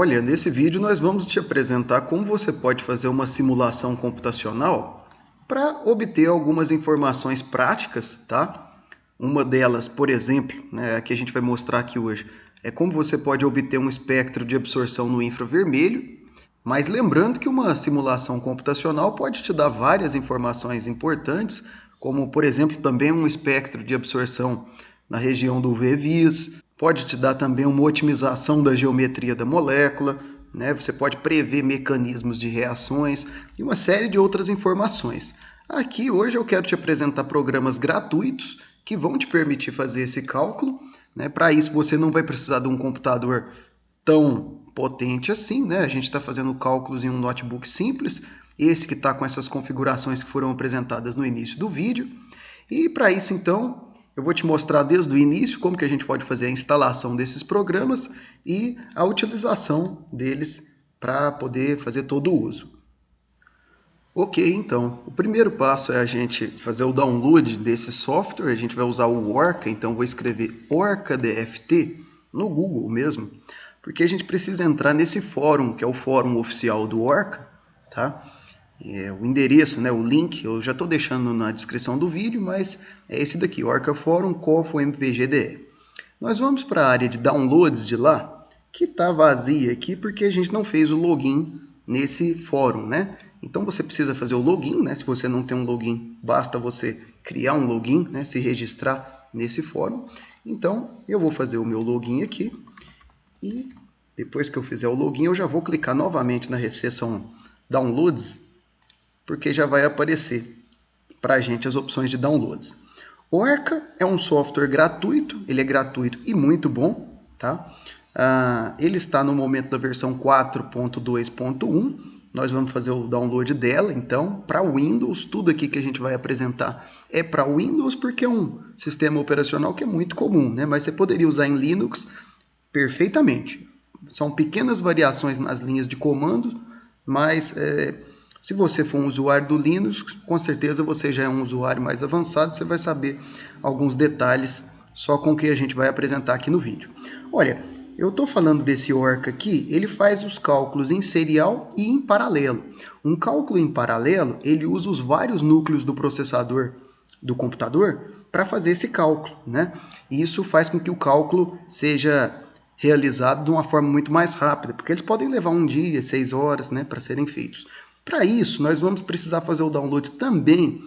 Olha, nesse vídeo nós vamos te apresentar como você pode fazer uma simulação computacional para obter algumas informações práticas, tá? Uma delas, por exemplo, né, que a gente vai mostrar aqui hoje, é como você pode obter um espectro de absorção no infravermelho, mas lembrando que uma simulação computacional pode te dar várias informações importantes, como, por exemplo, também um espectro de absorção na região do UV-Vis, pode te dar também uma otimização da geometria da molécula, né? Você pode prever mecanismos de reações e uma série de outras informações. Aqui hoje eu quero te apresentar programas gratuitos que vão te permitir fazer esse cálculo, né? Para isso você não vai precisar de um computador tão potente assim, né? A gente está fazendo cálculos em um notebook simples, esse que está com essas configurações que foram apresentadas no início do vídeo. E para isso, então, eu vou te mostrar desde o início como que a gente pode fazer a instalação desses programas e a utilização deles para poder fazer todo o uso. Ok, então, o primeiro passo é a gente fazer o download desse software. A gente vai usar o Orca, então vou escrever OrcaDFT no Google mesmo, porque a gente precisa entrar nesse fórum, que é o fórum oficial do Orca, tá? O endereço, né, o link, eu já estou deixando na descrição do vídeo, mas é esse daqui, Orca Forum COFO MPGDE. Nós vamos para a área de downloads de lá, que está vazia aqui porque a gente não fez o login nesse fórum, né? Então você precisa fazer o login, né? Se você não tem um login, basta você criar um login, né? Se registrar nesse fórum. Então eu vou fazer o meu login aqui e depois que eu fizer o login eu já vou clicar novamente na seção downloads, porque já vai aparecer para a gente as opções de downloads. Orca é um software gratuito, ele é gratuito e muito bom, tá? Ele está no momento da versão 4.2.1, nós vamos fazer o download dela, então, para Windows, tudo aqui que a gente vai apresentar é para Windows, porque é um sistema operacional que é muito comum, né? Mas você poderia usar em Linux perfeitamente. São pequenas variações nas linhas de comando, mas se você for um usuário do Linux, com certeza você já é um usuário mais avançado, você vai saber alguns detalhes só com o que a gente vai apresentar aqui no vídeo. Olha, eu estou falando desse Orca aqui, ele faz os cálculos em serial e em paralelo. Um cálculo em paralelo, ele usa os vários núcleos do processador do computador para fazer esse cálculo, né? E isso faz com que o cálculo seja realizado de uma forma muito mais rápida, porque eles podem levar um dia, 6 horas, né, para serem feitos. Para isso, nós vamos precisar fazer o download também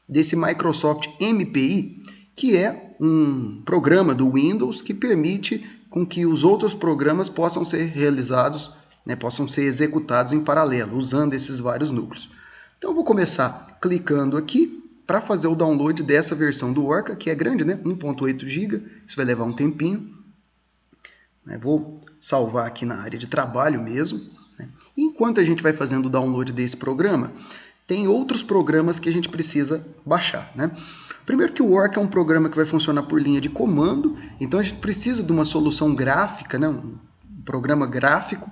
desse Microsoft MPI, que é um programa do Windows que permite com que os outros programas possam ser realizados, né, possam ser executados em paralelo, usando esses vários núcleos. Então eu vou começar clicando aqui para fazer o download dessa versão do Orca, que é grande, né, 1.8 GB, isso vai levar um tempinho. Vou salvar aqui na área de trabalho mesmo. E enquanto a gente vai fazendo o download desse programa, tem outros programas que a gente precisa baixar, né? Primeiro que o Orca é um programa que vai funcionar por linha de comando, então a gente precisa de uma solução gráfica, né? Um programa gráfico.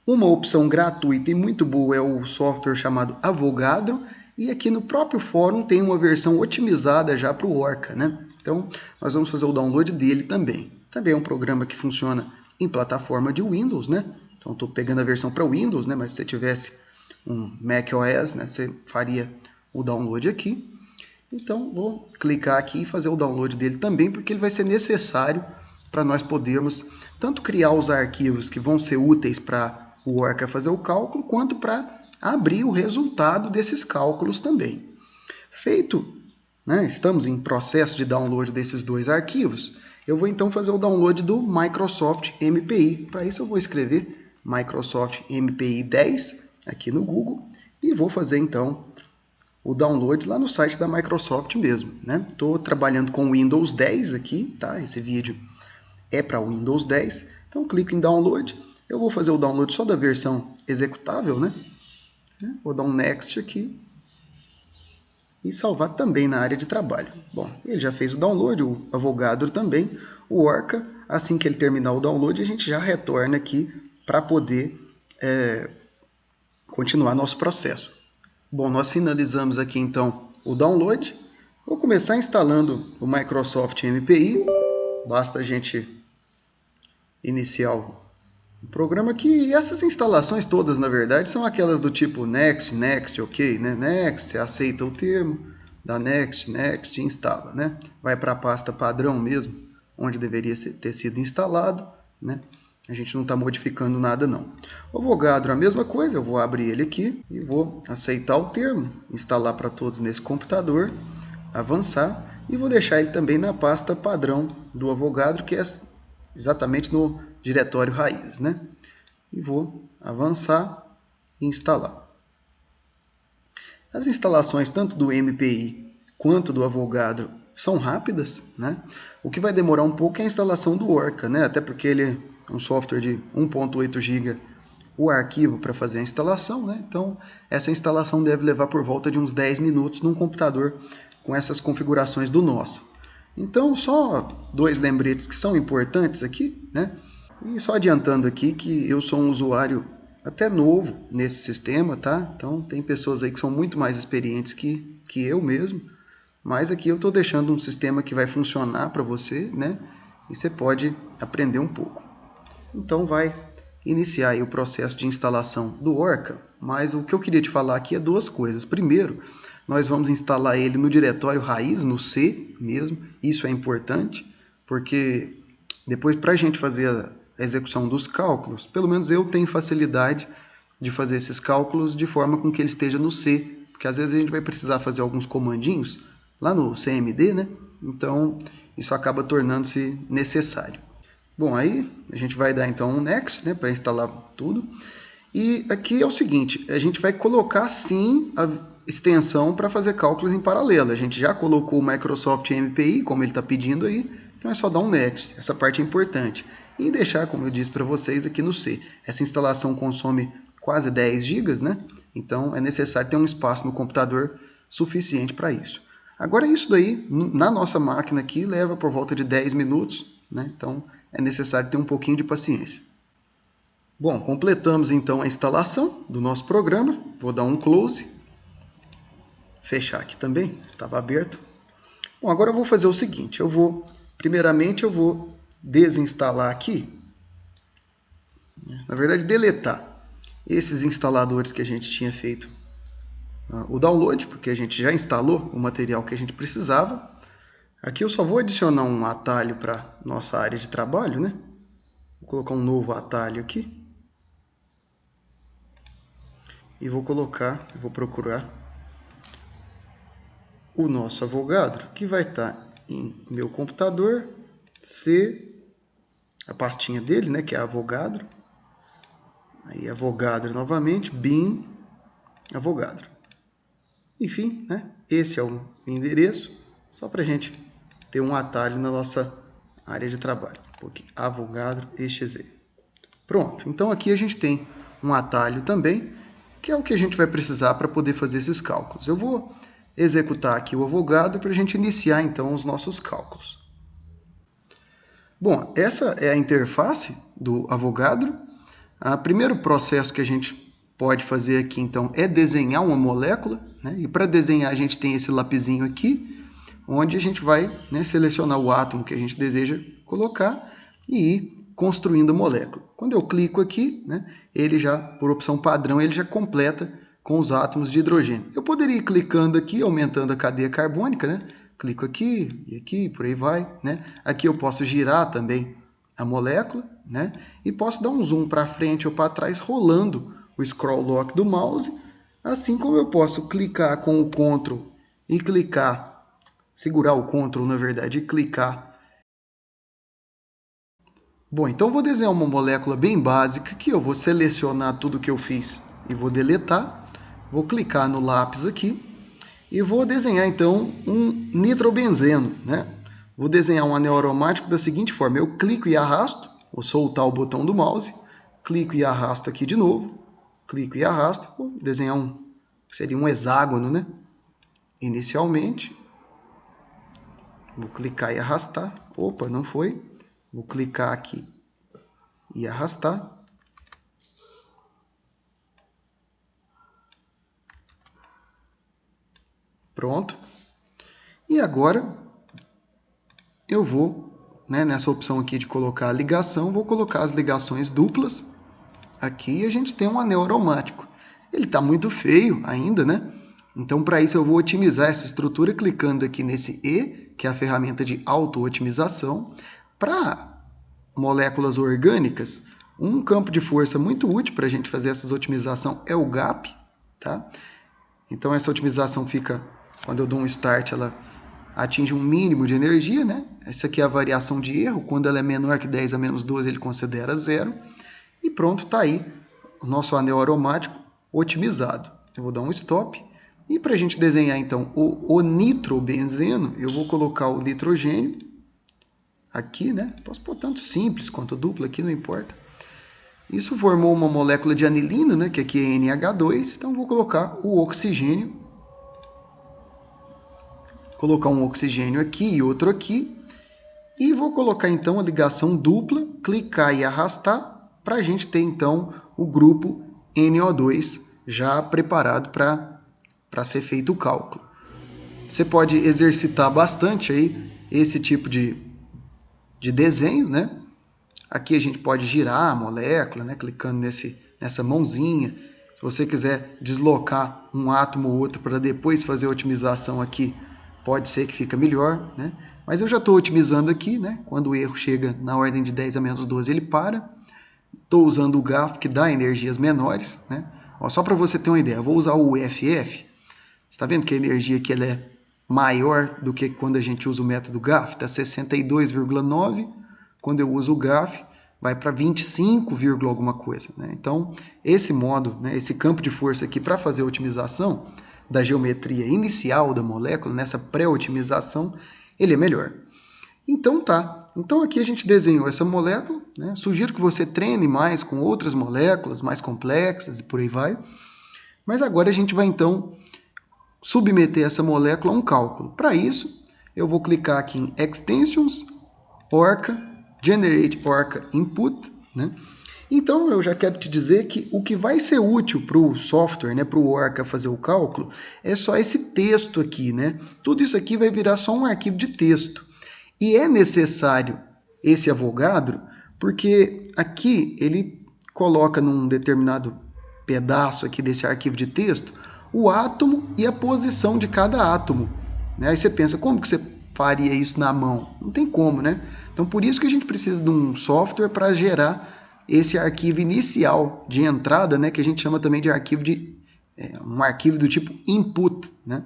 Uma opção gratuita e muito boa é o software chamado Avogadro, e aqui no próprio fórum tem uma versão otimizada já para o Orca, né? Então nós vamos fazer o download dele também. Também é um programa que funciona em plataforma de Windows, né? Então estou pegando a versão para Windows, né? Mas se você tivesse um macOS, né, você faria o download aqui. Então vou clicar aqui e fazer o download dele também, porque ele vai ser necessário para nós podermos tanto criar os arquivos que vão ser úteis para o Orca fazer o cálculo, quanto para abrir o resultado desses cálculos também. Feito, né, estamos em processo de download desses dois arquivos, eu vou então fazer o download do Microsoft MPI. Para isso eu vou escrever Microsoft MPI 10 aqui no Google e vou fazer então o download lá no site da Microsoft mesmo, né? Estou trabalhando com Windows 10 aqui, tá? Esse vídeo é para Windows 10, então clico em download. Eu vou fazer o download só da versão executável, né? Vou dar um next aqui e salvar também na área de trabalho. Bom, ele já fez o download, o Avogadro também, o Orca. Assim que ele terminar o download, a gente já retorna aqui para poder continuar nosso processo. Bom, nós finalizamos aqui então o download. Vou começar instalando o Microsoft MPI. Basta a gente iniciar Um programa que essas instalações todas, na verdade, são aquelas do tipo next, next, ok, né? Next, você aceita o termo, dá next, next e instala, né? Vai para a pasta padrão mesmo, onde deveria ter sido instalado, né? A gente não está modificando nada não. O Avogadro, a mesma coisa, eu vou abrir ele aqui e vou aceitar o termo, instalar para todos nesse computador, avançar e vou deixar ele também na pasta padrão do Avogadro, que é exatamente no diretório raiz, né? E vou avançar e instalar. As instalações tanto do MPI quanto do Avogadro são rápidas, né? O que vai demorar um pouco é a instalação do Orca, né? Até porque ele é um software de 1.8 GB o arquivo para fazer a instalação, né? Então, essa instalação deve levar por volta de uns 10 minutos num computador com essas configurações do nosso. Então, só dois lembretes que são importantes aqui, né? E só adiantando aqui que eu sou um usuário até novo nesse sistema, tá? Então, tem pessoas aí que são muito mais experientes que eu mesmo, mas aqui eu estou deixando um sistema que vai funcionar para você, né? E você pode aprender um pouco. Então, vai iniciar aí o processo de instalação do Orca, mas o que eu queria te falar aqui é duas coisas. Primeiro, nós vamos instalar ele no diretório raiz, no C mesmo, isso é importante, porque depois para a gente fazer a execução dos cálculos, pelo menos eu tenho facilidade de fazer esses cálculos de forma com que ele esteja no C, porque às vezes a gente vai precisar fazer alguns comandinhos lá no CMD, né? Então isso acaba tornando-se necessário. Bom, aí a gente vai dar então um next, né, para instalar tudo. E aqui é o seguinte, a gente vai colocar sim a extensão para fazer cálculos em paralelo. A gente já colocou o Microsoft MPI, como ele está pedindo aí, então é só dar um next. Essa parte é importante. E deixar, como eu disse para vocês, aqui no C. Essa instalação consome quase 10 GB, né? Então é necessário ter um espaço no computador suficiente para isso. Agora isso daí, na nossa máquina aqui, leva por volta de 10 minutos, né? Então é necessário ter um pouquinho de paciência. Bom, completamos então a instalação do nosso programa. Vou dar um close, fechar aqui também, estava aberto. Bom, agora eu vou fazer o seguinte, primeiramente eu vou desinstalar aqui, na verdade deletar esses instaladores que a gente tinha feito o download, porque a gente já instalou o material que a gente precisava. Aqui eu só vou adicionar um atalho para nossa área de trabalho, né? Vou colocar um novo atalho aqui. E vou procurar o nosso Avogadro, que vai estar em meu computador, C, a pastinha dele, né, que é Avogadro. Aí Avogadro novamente, bin, Avogadro. Enfim, né, esse é o endereço, só para a gente ter um atalho na nossa área de trabalho. Aqui, Avogadro exe. Pronto, então aqui a gente tem um atalho também, que é o que a gente vai precisar para poder fazer esses cálculos. Eu vou executar aqui o Avogadro para a gente iniciar então os nossos cálculos. Bom, essa é a interface do Avogadro. O primeiro processo que a gente pode fazer aqui então é desenhar uma molécula, né? E para desenhar a gente tem esse lapisinho aqui, onde a gente vai, né, selecionar o átomo que a gente deseja colocar e ir construindo a molécula. Quando eu clico aqui, né, ele já, por opção padrão, ele já completa com os átomos de hidrogênio. Eu poderia ir clicando aqui, aumentando a cadeia carbônica, né? Clico aqui, por aí vai, né? Aqui eu posso girar também a molécula, né? E posso dar um zoom para frente ou para trás, rolando o scroll lock do mouse, assim como eu posso clicar com o Ctrl e clicar, segurar o Ctrl, na verdade, e clicar. Bom, então eu vou desenhar uma molécula bem básica, que eu vou selecionar tudo que eu fiz e vou deletar. Vou clicar no lápis aqui e vou desenhar então um nitrobenzeno, né? Vou desenhar um anel aromático da seguinte forma: eu clico e arrasto, vou soltar o botão do mouse, clico e arrasto aqui de novo, clico e arrasto, vou desenhar seria um hexágono, né? Inicialmente, vou clicar e arrastar. Opa, não foi. Vou clicar aqui e arrastar. Pronto. E agora eu vou né, nessa opção aqui de colocar a ligação, vou colocar as ligações duplas. Aqui a gente tem um anel aromático. Ele está muito feio ainda, né? Então, para isso, eu vou otimizar essa estrutura clicando aqui nesse E, que é a ferramenta de auto-otimização. Para moléculas orgânicas, um campo de força muito útil para a gente fazer essa otimização é o gap, tá? Então, essa otimização fica, quando eu dou um start, ela atinge um mínimo de energia, né? Essa aqui é a variação de erro. Quando ela é menor que 10 a menos 12, ele considera zero. E pronto, está aí o nosso anel aromático otimizado. Eu vou dar um stop. E para a gente desenhar, então, o nitrobenzeno, eu vou colocar o nitrogênio aqui, né? Posso pôr tanto simples quanto duplo aqui, não importa. Isso formou uma molécula de anilina, né? Que aqui é NH2. Então, vou colocar o oxigênio. Colocar um oxigênio aqui e outro aqui. E vou colocar, então, a ligação dupla, clicar e arrastar, para a gente ter, então, o grupo NO2 já preparado para ser feito o cálculo. Você pode exercitar bastante aí esse tipo de desenho, né? Aqui a gente pode girar a molécula, né? Clicando nessa mãozinha. Se você quiser deslocar um átomo ou outro para depois fazer a otimização aqui, pode ser que fica melhor, né? Mas eu já estou otimizando aqui, né? Quando o erro chega na ordem de 10 a menos 12, ele para. Estou usando o GAF, que dá energias menores, né? Ó, só para você ter uma ideia, eu vou usar o UFF. Você está vendo que a energia aqui ela é maior do que quando a gente usa o método GAF? Está 62,9. Quando eu uso o GAF, vai para 25, alguma coisa, né? Então, esse modo, né, esse campo de força aqui para fazer a otimização da geometria inicial da molécula, nessa pré-otimização, ele é melhor. Então tá, então aqui a gente desenhou essa molécula, né? Sugiro que você treine mais com outras moléculas mais complexas e por aí vai. Mas agora a gente vai então submeter essa molécula a um cálculo. Para isso, eu vou clicar aqui em Extensions, Orca, Generate Orca Input, né? Então eu já quero te dizer que o que vai ser útil para o software, né, para o Orca fazer o cálculo, é só esse texto aqui, né? Tudo isso aqui vai virar só um arquivo de texto. E é necessário esse Avogadro, porque aqui ele coloca num determinado pedaço aqui desse arquivo de texto o átomo e a posição de cada átomo, né? Aí você pensa, como que você faria isso na mão? Não tem como, né? Então por isso que a gente precisa de um software para gerar esse arquivo inicial de entrada, né? Que a gente chama também de arquivo um arquivo do tipo input, né?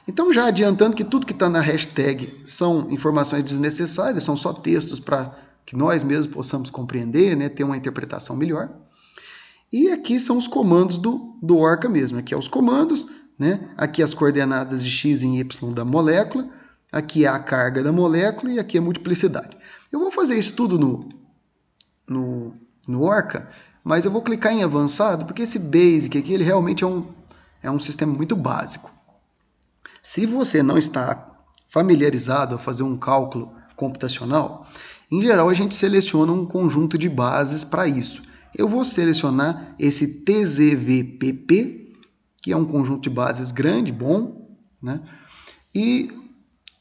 Então, já adiantando que tudo que está na hashtag são informações desnecessárias, são só textos para que nós mesmos possamos compreender, né, ter uma interpretação melhor. E aqui são os comandos do Orca mesmo. Aqui é os comandos, né, aqui as coordenadas de x e y da molécula, aqui é a carga da molécula e aqui é a multiplicidade. Eu vou fazer isso tudo no Orca, mas eu vou clicar em avançado, porque esse basic aqui ele realmente é um sistema muito básico. Se você não está familiarizado a fazer um cálculo computacional, em geral a gente seleciona um conjunto de bases para isso. Eu vou selecionar esse TZVPP, que é um conjunto de bases grande, bom, né? E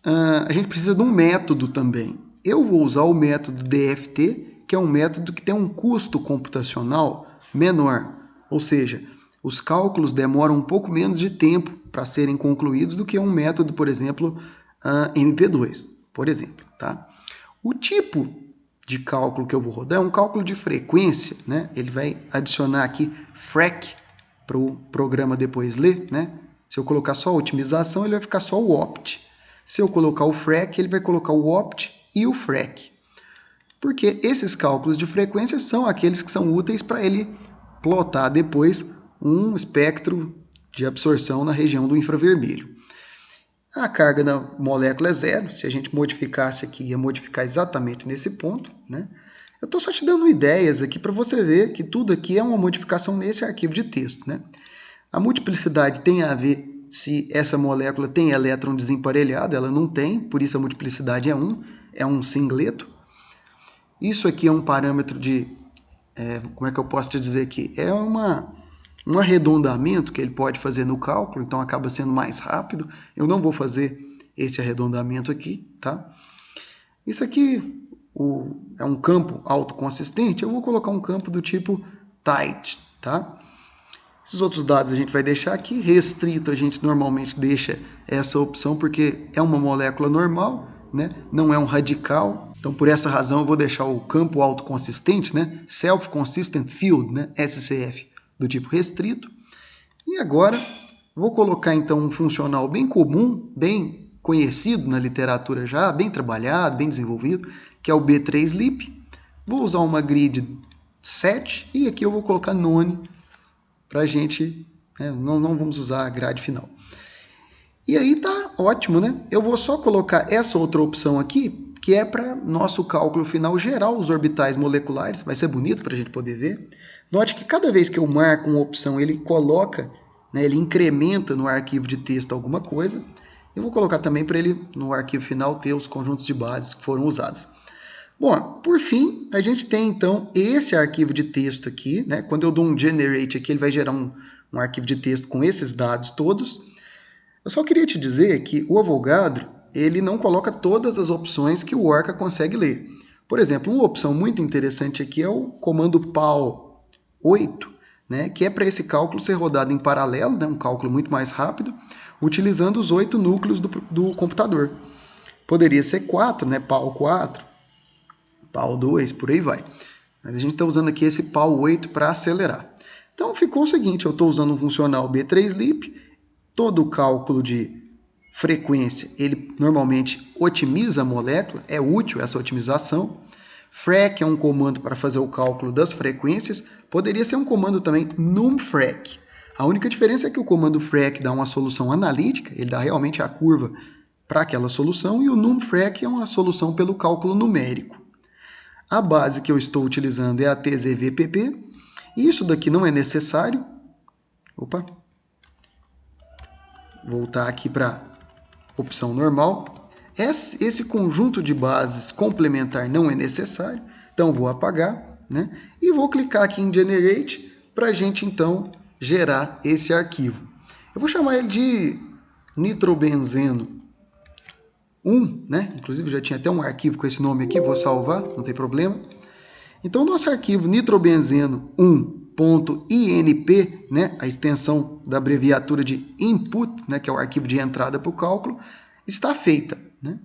a gente precisa de um método também. Eu vou usar o método DFT, que é um método que tem um custo computacional menor, ou seja, os cálculos demoram um pouco menos de tempo para serem concluídos do que um método, por exemplo, MP2, por exemplo, tá? O tipo de cálculo que eu vou rodar é um cálculo de frequência, né? Ele vai adicionar aqui frac para o programa depois ler, né? Se eu colocar só a otimização, ele vai ficar só o opt. Se eu colocar o frac, ele vai colocar o opt e o frac. Porque esses cálculos de frequência são aqueles que são úteis para ele plotar depois um espectro de absorção na região do infravermelho. A carga da molécula é zero. Se a gente modificasse aqui, ia modificar exatamente nesse ponto, né? Eu estou só te dando ideias aqui para você ver que tudo aqui é uma modificação nesse arquivo de texto, né? A multiplicidade tem a ver se essa molécula tem elétron desemparelhado, ela não tem, por isso a multiplicidade é um singleto. Isso aqui é um parâmetro de, como é que eu posso te dizer aqui? É um arredondamento que ele pode fazer no cálculo, então acaba sendo mais rápido. Eu não vou fazer esse arredondamento aqui, tá? Isso aqui, é um campo autoconsistente, eu vou colocar um campo do tipo tight, tá? Esses outros dados a gente vai deixar aqui. Restrito a gente normalmente deixa essa opção porque é uma molécula normal, né? Não é um radical. Então, por essa razão, eu vou deixar o campo autoconsistente, né? Self-Consistent Field, né? SCF, do tipo restrito. E agora, vou colocar então um funcional bem comum, bem conhecido na literatura já, bem trabalhado, bem desenvolvido, que é o B3-LIP. Vou usar uma grid set e aqui eu vou colocar none para a gente, né, não vamos usar a grade final. E aí tá ótimo, né? Eu vou só colocar essa outra opção aqui, que é para nosso cálculo final geral, os orbitais moleculares, vai ser bonito para a gente poder ver. Note que cada vez que eu marco uma opção, ele coloca, né, ele incrementa no arquivo de texto alguma coisa. Eu vou colocar também para ele, no arquivo final, ter os conjuntos de bases que foram usados. Bom, por fim, a gente tem então esse arquivo de texto aqui, né? Quando eu dou um generate aqui, ele vai gerar um arquivo de texto com esses dados todos. Eu só queria te dizer que o Avogadro, ele não coloca todas as opções que o Orca consegue ler. Por exemplo, uma opção muito interessante aqui é o comando PAL8, né? Que é para esse cálculo ser rodado em paralelo, né? Um cálculo muito mais rápido, utilizando os 8 núcleos do computador. Poderia ser 4, né? PAL4, PAL2, por aí vai. Mas a gente está usando aqui esse PAL8 para acelerar. Então ficou o seguinte, eu estou usando um funcional B3LIP, todo o cálculo de frequência, ele normalmente otimiza a molécula, é útil essa otimização. Frac é um comando para fazer o cálculo das frequências, poderia ser um comando também numFrac. A única diferença é que o comando frac dá uma solução analítica, ele dá realmente a curva para aquela solução, e o numFrac é uma solução pelo cálculo numérico. A base que eu estou utilizando é a TZVPP. Isso daqui não é necessário. Opa. Voltar aqui para opção normal. Esse conjunto de bases complementar não é necessário. Então vou apagar, né? E vou clicar aqui em Generate para a gente então gerar esse arquivo. Eu vou chamar ele de nitrobenzeno 1, né? Inclusive já tinha até um arquivo com esse nome aqui, vou salvar, não tem problema. Então, o nosso arquivo nitrobenzeno 1.inp, né, a extensão da abreviatura de input, né, que é o arquivo de entrada para o cálculo, está feita, né?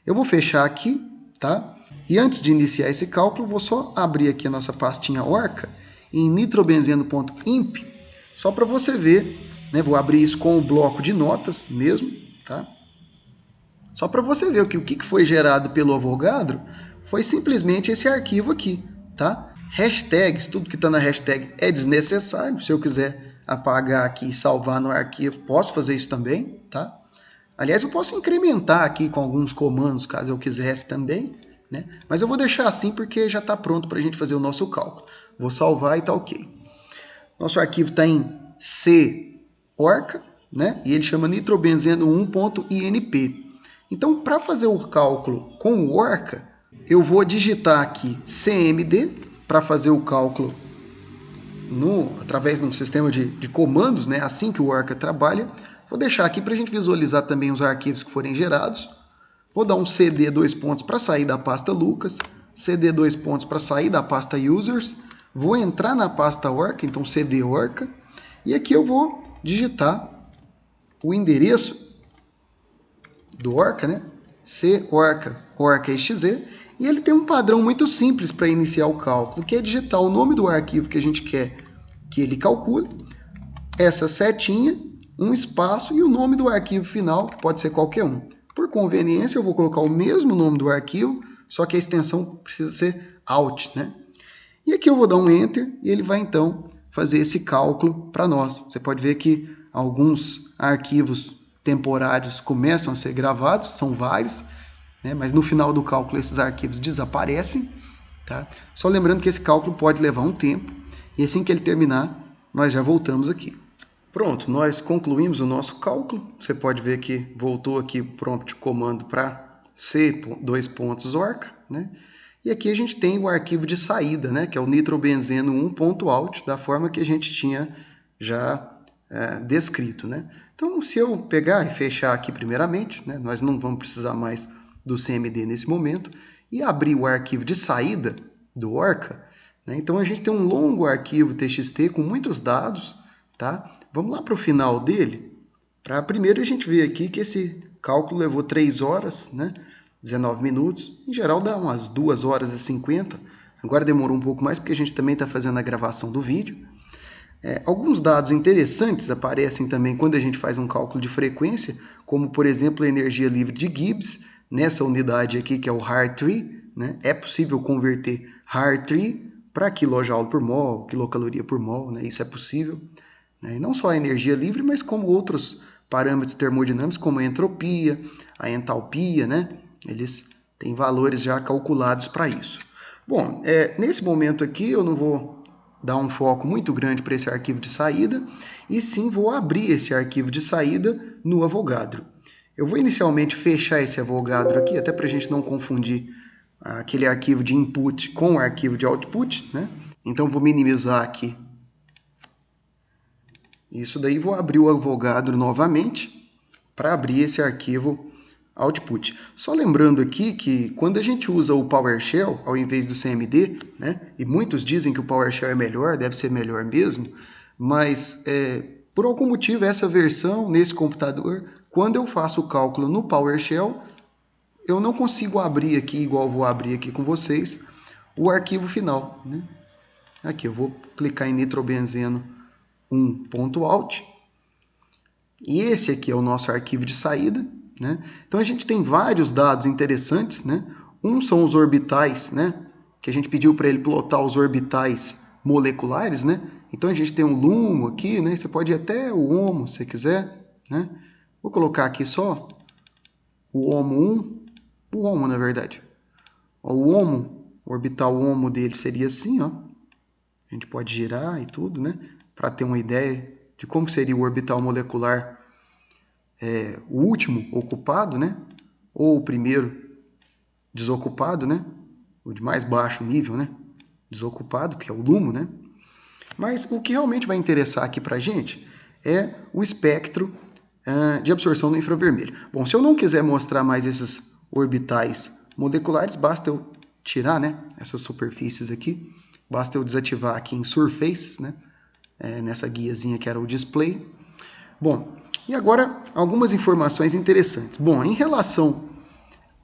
Eu vou fechar aqui, tá? E antes de iniciar esse cálculo, vou só abrir aqui a nossa pastinha Orca em nitrobenzeno.imp, só para você ver, né? Vou abrir isso com o bloco de notas mesmo, tá? Só para você ver que o que foi gerado pelo Avogadro foi simplesmente esse arquivo aqui, tá? Hashtags, tudo que está na hashtag é desnecessário. Se eu quiser apagar aqui e salvar no arquivo, posso fazer isso também, tá? Aliás, eu posso incrementar aqui com alguns comandos, caso eu quisesse também, né? Mas eu vou deixar assim porque já está pronto para a gente fazer o nosso cálculo. Vou salvar e está ok. Nosso arquivo está em C Orca, né? E ele chama nitrobenzeno 1.inp. Então, para fazer o cálculo com o Orca, eu vou digitar aqui CMD para fazer o cálculo através de um sistema de comandos, né? Assim que o Orca trabalha. Vou deixar aqui para a gente visualizar também os arquivos que forem gerados. Vou dar um CD 2 pontos para sair da pasta Lucas, CD 2 pontos para sair da pasta Users. Vou entrar na pasta Orca, então CD Orca, e aqui eu vou digitar o endereço do Orca, né? C Orca, Orca exe, e ele tem um padrão muito simples para iniciar o cálculo, que é digitar o nome do arquivo que a gente quer que ele calcule, essa setinha, um espaço e o nome do arquivo final, que pode ser qualquer um. Por conveniência, eu vou colocar o mesmo nome do arquivo, só que a extensão precisa ser out, né? E aqui eu vou dar um Enter e ele vai então fazer esse cálculo para nós. Você pode ver que alguns arquivos temporários começam a ser gravados, são vários, né? Mas no final do cálculo esses arquivos desaparecem, tá? Só lembrando que esse cálculo pode levar um tempo e assim que ele terminar, nós já voltamos aqui. Pronto, nós concluímos o nosso cálculo. Você pode ver que voltou aqui o prompt comando para C2.orca, né? E aqui a gente tem o arquivo de saída, né? Que é o nitrobenzeno 1.out, da forma que a gente tinha já descrito, né? Então, se eu pegar e fechar aqui primeiramente, né? Nós não vamos precisar mais do CMD nesse momento, e abrir o arquivo de saída do Orca, né? Então a gente tem um longo arquivo TXT com muitos dados, tá? Vamos lá para o final dele. Primeiro a gente ver aqui que esse cálculo levou 3 horas, né? 19 minutos. Em geral dá umas 2 horas e 50. Agora demorou um pouco mais porque a gente também está fazendo a gravação do vídeo. Alguns dados interessantes aparecem também quando a gente faz um cálculo de frequência, como por exemplo a energia livre de Gibbs, nessa unidade aqui que é o HAR-3, né? É possível converter HAR-3 para kJ por mol, quilocaloria por mol, né? Isso é possível. Né? E não só a energia livre, mas como outros parâmetros termodinâmicos, como a entropia, a entalpia, né? Eles têm valores já calculados para isso. Bom, nesse momento aqui eu não vou dar um foco muito grande para esse arquivo de saída, e sim vou abrir esse arquivo de saída no Avogadro. Eu vou inicialmente fechar esse Avogadro aqui, até para a gente não confundir aquele arquivo de input com o arquivo de output, né? Então vou minimizar aqui isso daí, vou abrir o Avogadro novamente para abrir esse arquivo output. Só lembrando aqui que quando a gente usa o PowerShell ao invés do CMD, né, e muitos dizem que o PowerShell é melhor, deve ser melhor mesmo, mas por algum motivo essa versão nesse computador, quando eu faço o cálculo no PowerShell, eu não consigo abrir aqui, igual eu vou abrir aqui com vocês, o arquivo final. Né? Aqui eu vou clicar em nitrobenzeno 1.out, e esse aqui é o nosso arquivo de saída, né? Então a gente tem vários dados interessantes, né? Um são os orbitais, né? Que a gente pediu para ele plotar os orbitais moleculares, né? Então a gente tem um LUMO aqui, né? Você pode ir até o HOMO, se quiser, né? Vou colocar aqui só o HOMO 1, o HOMO na verdade. O HOMO, o orbital HOMO dele seria assim, ó. A gente pode girar e tudo, né? Para ter uma ideia de como seria o orbital molecular, o último ocupado, né? Ou o primeiro desocupado, né? O de mais baixo nível, né? Desocupado, que é o LUMO, né? Mas o que realmente vai interessar aqui para a gente é o espectro de absorção no infravermelho. Bom, se eu não quiser mostrar mais esses orbitais moleculares, basta eu tirar, né, essas superfícies aqui. Basta eu desativar aqui em Surfaces, né? Nessa guiazinha que era o Display. Bom, e agora algumas informações interessantes. Bom, em relação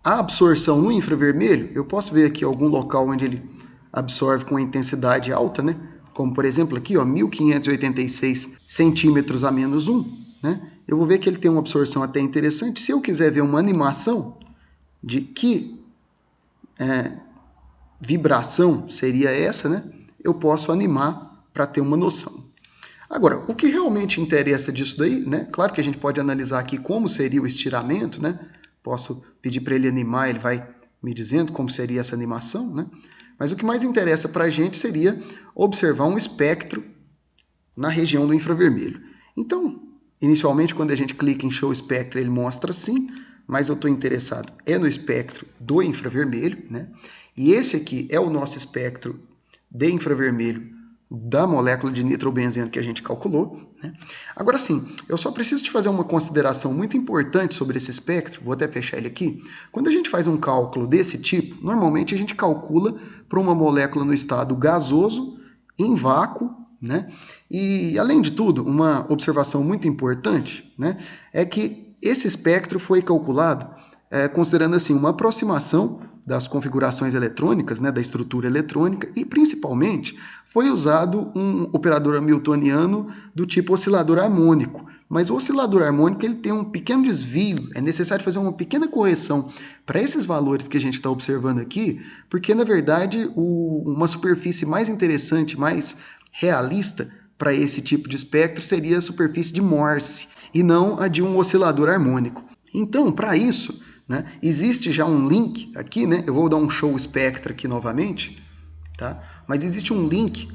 à absorção no infravermelho, eu posso ver aqui algum local onde ele absorve com intensidade alta, né? Como por exemplo aqui, ó, 1586 centímetros a menos 1, né? Eu vou ver que ele tem uma absorção até interessante. Se eu quiser ver uma animação de que vibração seria essa, né? Eu posso animar para ter uma noção. Agora, o que realmente interessa disso daí, né? Claro que a gente pode analisar aqui como seria o estiramento, né? Posso pedir para ele animar, ele vai me dizendo como seria essa animação, né? Mas o que mais interessa para a gente seria observar um espectro na região do infravermelho. Então, inicialmente, quando a gente clica em Show Spectrum, ele mostra assim, mas eu estou interessado no espectro do infravermelho, né? E esse aqui é o nosso espectro de infravermelho da molécula de nitrobenzeno que a gente calculou. Né? Agora sim, eu só preciso te fazer uma consideração muito importante sobre esse espectro, vou até fechar ele aqui. Quando a gente faz um cálculo desse tipo, normalmente a gente calcula para uma molécula no estado gasoso, em vácuo, né? E além de tudo, uma observação muito importante, né, é que esse espectro foi calculado considerando assim uma aproximação das configurações eletrônicas, né, da estrutura eletrônica, e principalmente foi usado um operador hamiltoniano do tipo oscilador harmônico. Mas o oscilador harmônico ele tem um pequeno desvio, é necessário fazer uma pequena correção para esses valores que a gente está observando aqui, porque na verdade uma superfície mais interessante, mais realista para esse tipo de espectro seria a superfície de Morse e não a de um oscilador harmônico. Então, para isso, né, existe já um link aqui, né? Eu vou dar um show spectra aqui novamente, tá? Mas existe um link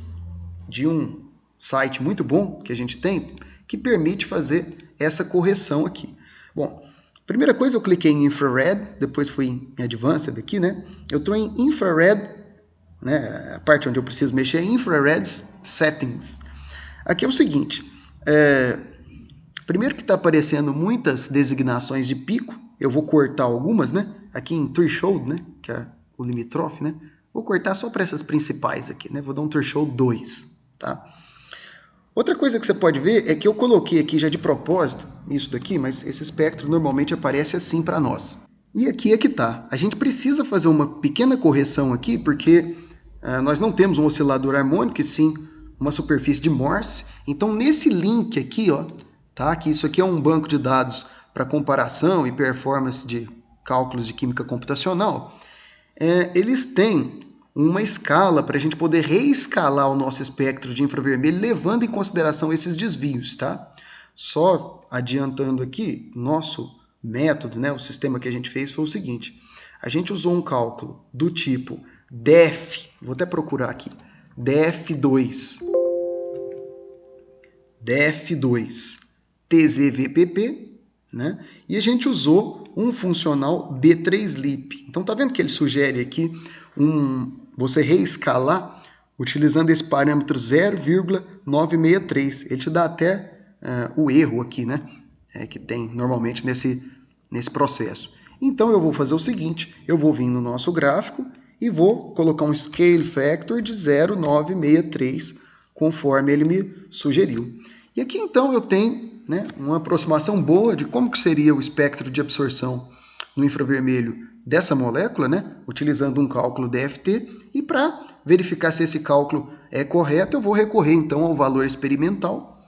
de um site muito bom que a gente tem que permite fazer essa correção aqui. Bom, primeira coisa eu cliquei em Infrared, depois fui em Advanced aqui, né? Eu estou em Infrared, né? A parte onde eu preciso mexer é Infrared Settings. Aqui é o seguinte, primeiro que está aparecendo muitas designações de pico, eu vou cortar algumas, né? Aqui em Threshold, né? Que é o limítrofe, né? Vou cortar só para essas principais aqui, né? Vou dar um threshold 2, tá? Outra coisa que você pode ver é que eu coloquei aqui já de propósito isso daqui, mas esse espectro normalmente aparece assim para nós. E aqui é que tá. A gente precisa fazer uma pequena correção aqui, porque nós não temos um oscilador harmônico, e sim uma superfície de Morse. Então, nesse link aqui, ó, tá? Que isso aqui é um banco de dados para comparação e performance de cálculos de química computacional, eles têm uma escala para a gente poder reescalar o nosso espectro de infravermelho, levando em consideração esses desvios, tá? Só adiantando aqui, nosso método, né, o sistema que a gente fez foi o seguinte: a gente usou um cálculo do tipo DEF, vou até procurar aqui, DEF2, TZVPP, né? E a gente usou um funcional B3LIP. Então tá vendo que ele sugere aqui você reescalar utilizando esse parâmetro 0,963. Ele te dá até o erro aqui, né? Que tem normalmente nesse processo. Então eu vou fazer o seguinte: eu vou vir no nosso gráfico e vou colocar um scale factor de 0,963, conforme ele me sugeriu. E aqui então eu tenho, né, uma aproximação boa de como que seria o espectro de absorção no infravermelho dessa molécula, né, utilizando um cálculo DFT. E para verificar se esse cálculo é correto, eu vou recorrer então ao valor experimental.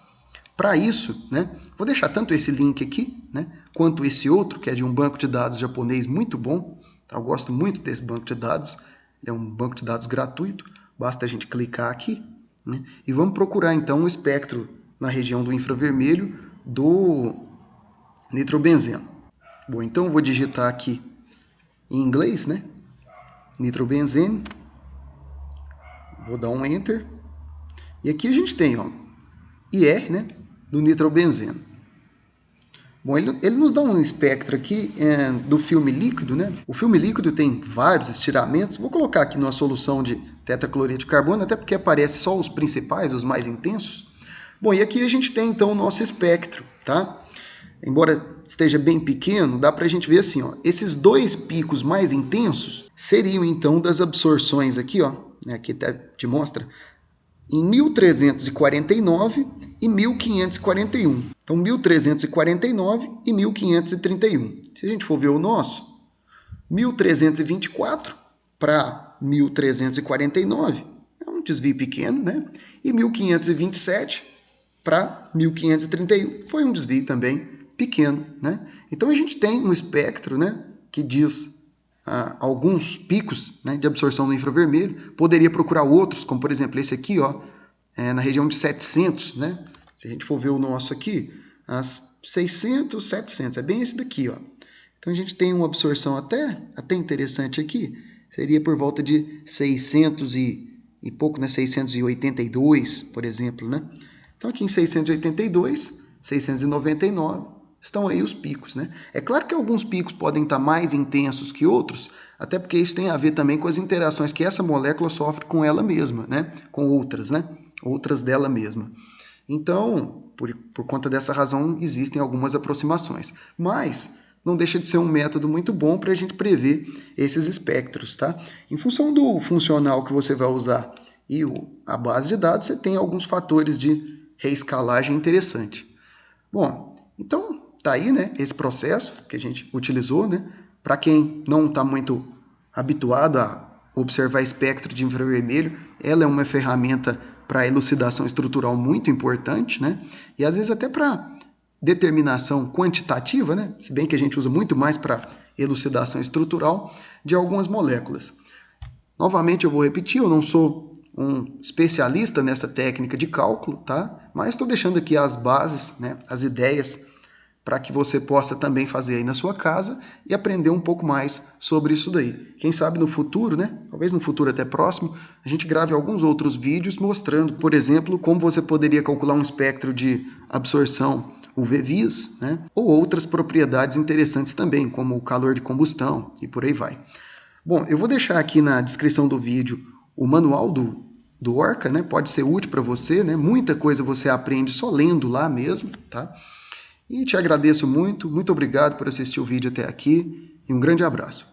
Para isso, né, vou deixar tanto esse link aqui, né, quanto esse outro, que é de um banco de dados japonês muito bom. Tá? Eu gosto muito desse banco de dados. Ele é um banco de dados gratuito. Basta a gente clicar aqui, né, e vamos procurar então o espectro na região do infravermelho do nitrobenzeno. Bom, então eu vou digitar aqui em inglês, né? Nitrobenzene. Vou dar um Enter. E aqui a gente tem, ó, IR, né? Do nitrobenzeno. Bom, ele nos dá um espectro aqui do filme líquido, né? O filme líquido tem vários estiramentos. Vou colocar aqui numa solução de tetracloreto de carbono, até porque aparece só os principais, os mais intensos. Bom, e aqui a gente tem então o nosso espectro, tá? Embora esteja bem pequeno, dá para a gente ver assim, ó, esses dois picos mais intensos seriam então das absorções aqui, ó, né, aqui até te mostra, em 1349 e 1541. Então, 1349 e 1531. Se a gente for ver o nosso, 1324 para 1349 é um desvio pequeno, né? E 1527 para 1531 foi um desvio também pequeno, né? Então a gente tem um espectro, né, que diz alguns picos, né, de absorção no infravermelho. Poderia procurar outros, como por exemplo esse aqui, ó, na região de 700, né? Se a gente for ver o nosso aqui, as 600, 700, é bem esse daqui, ó. Então a gente tem uma absorção até interessante aqui, seria por volta de 600 e pouco, né, 682, por exemplo, né? Então aqui em 682, 699, estão aí os picos, né? É claro que alguns picos podem estar mais intensos que outros, até porque isso tem a ver também com as interações que essa molécula sofre com ela mesma, né? Com outras, né? Outras dela mesma. Então, por conta dessa razão, existem algumas aproximações. Mas não deixa de ser um método muito bom para a gente prever esses espectros, tá? Em função do funcional que você vai usar e a base de dados, você tem alguns fatores de reescalagem interessante. Bom, então tá aí, né, esse processo que a gente utilizou, né? Para quem não está muito habituado a observar espectro de infravermelho, ela é uma ferramenta para elucidação estrutural muito importante, né? E às vezes até para determinação quantitativa, né? Se bem que a gente usa muito mais para elucidação estrutural de algumas moléculas. Novamente eu vou repetir, eu não sou um especialista nessa técnica de cálculo, tá? Mas estou deixando aqui as bases, né, as ideias, para que você possa também fazer aí na sua casa e aprender um pouco mais sobre isso daí. Quem sabe no futuro, né, talvez no futuro até próximo, a gente grave alguns outros vídeos mostrando, por exemplo, como você poderia calcular um espectro de absorção UV-Vis, né, ou outras propriedades interessantes também, como o calor de combustão e por aí vai. Bom, eu vou deixar aqui na descrição do vídeo o manual do Orca, né? Pode ser útil para você, né? Muita coisa você aprende só lendo lá mesmo, tá? E te agradeço muito, muito obrigado por assistir o vídeo até aqui e um grande abraço.